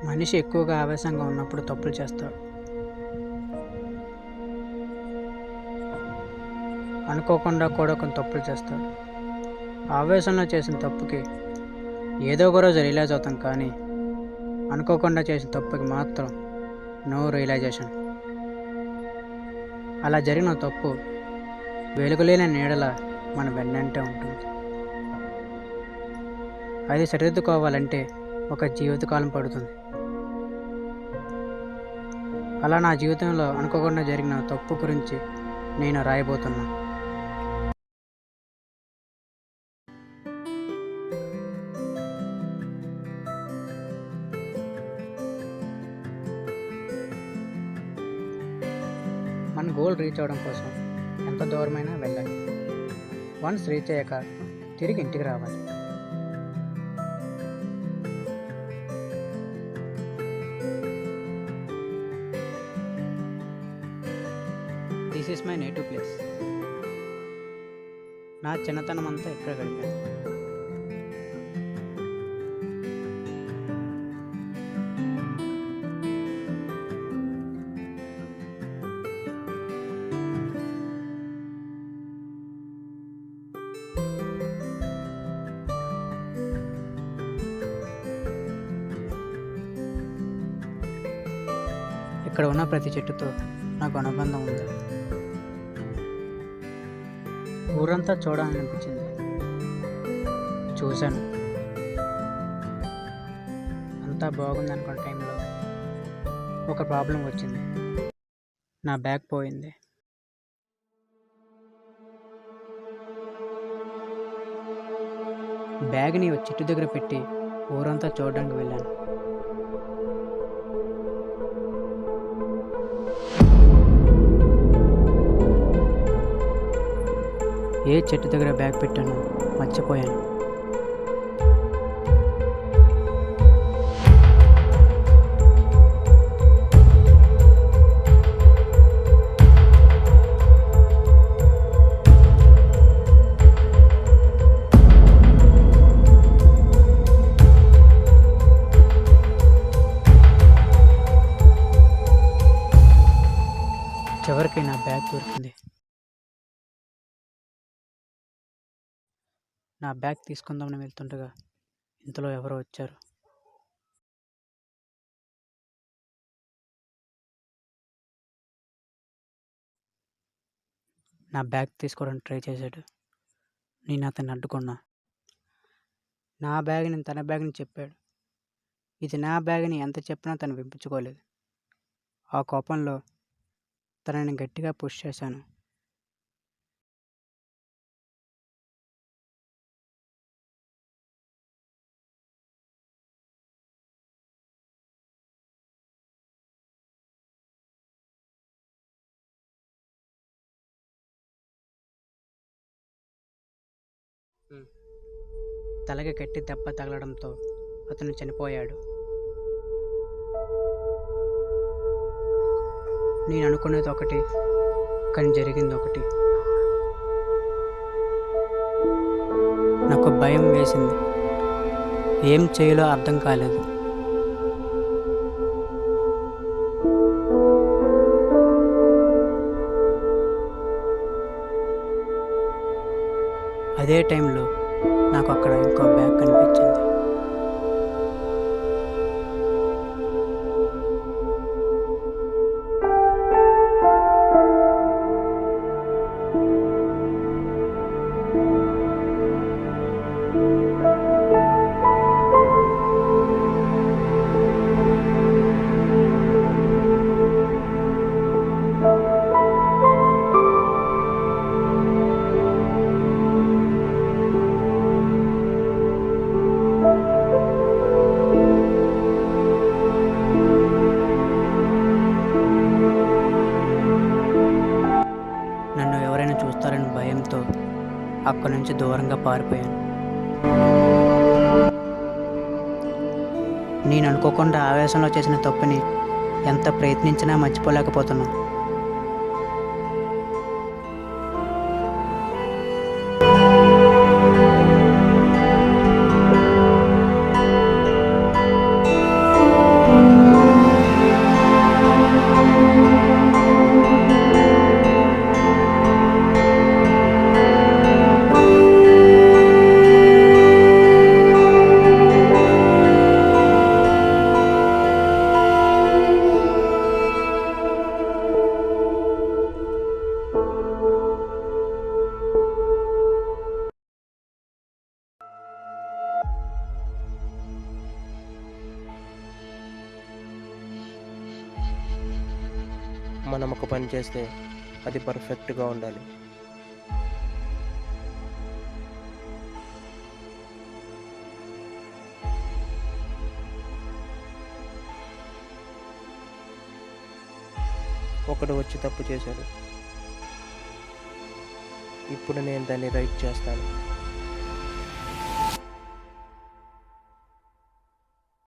మనిషి ఎక్కువగా ఆవేశంగా ఉన్నప్పుడు తప్పులు చేస్తాడు. అనుకోకుండా కూడా కొన్ని తప్పులు చేస్తాడు. ఆవేశంలో చేసిన తప్పుకి ఏదో ఒక రోజు రియలైజ్ అవుతాం, కానీ అనుకోకుండా చేసిన తప్పుకి మాత్రం నో రియలైజేషన్. అలా జరిగిన తప్పు వెలుగులేని నీడల మన వెన్నంటే ఉంటుంది. అది సరిదిద్దుకోవాలంటే ఒక జీవితకాలం పడుతుంది. అలా నా జీవితంలో అనుకోకుండా జరిగిన తప్పు గురించి నేను రాయబోతున్నా. మన గోల్ రీచ్ అవ్వడం కోసం ఎంత దూరమైనా వెళ్ళాలి. వన్స్ రీచ్ అయ్యాక తిరిగి ఇంటికి రావాలి. This is my native place. నా చిన్నతనం అంతా ఇక్కడ గడిపాను. ఇక్కడ ఉన్న ప్రతి చెట్టుతో నాకు అనుబంధం ఉంది. ఊరంతా చూడాలని అనిపించింది. చూశాను. అంతా బాగుంది అనుకున్న టైంలో ఒక ప్రాబ్లం వచ్చింది. నా బ్యాగ్ పోయింది. బ్యాగ్ని ఒక చెట్టు దగ్గర పెట్టి ఊరంతా చూడడానికి వెళ్ళాను. ఏ చెట్టు దగ్గర బ్యాగ్ పెట్టానో మర్చిపోయాను. చివరికి నా బ్యాగ్ దొరికింది. నా బ్యాగ్ తీసుకుందామని వెళ్తుండగా ఇంతలో ఎవరో వచ్చారు. నా బ్యాగ్ తీసుకోవడానికి ట్రై చేశాడు. నేను అతన్ని అడ్డుకున్నా. నా బ్యాగ్ని తన బ్యాగ్ని చెప్పాడు. ఇది నా బ్యాగ్ని ఎంత చెప్పినా తను వినిపించుకోలేదు. ఆ కోపంలో తనని గట్టిగా పుష్ చేశాను. తలకి గట్టి దెబ్బ తగలడంతో అతను చనిపోయాడు. నేను అనుకునేది ఒకటి, కానీ జరిగింది ఒకటి. నాకు భయం వేసింది. ఏం చేయాలో అర్థం కాలేదు. అదే టైంలో నాకు అక్కడ ఇంకో బ్యాగ్ కనిపించింది. నన్ను ఎవరైనా చూస్తారని భయంతో అక్కడి నుంచి దూరంగా పారిపోయాను. నేను అనుకోకుండా ఆవేశంలో చేసిన తప్పుని ఎంత ప్రయత్నించినా మర్చిపోలేకపోతున్నాను. మనం ఒక పని చేస్తే అది పర్ఫెక్ట్గా ఉండాలి. ఒకడు వచ్చి తప్పు చేశాడు. ఇప్పుడు నేను దాన్ని రైట్ చేస్తాను.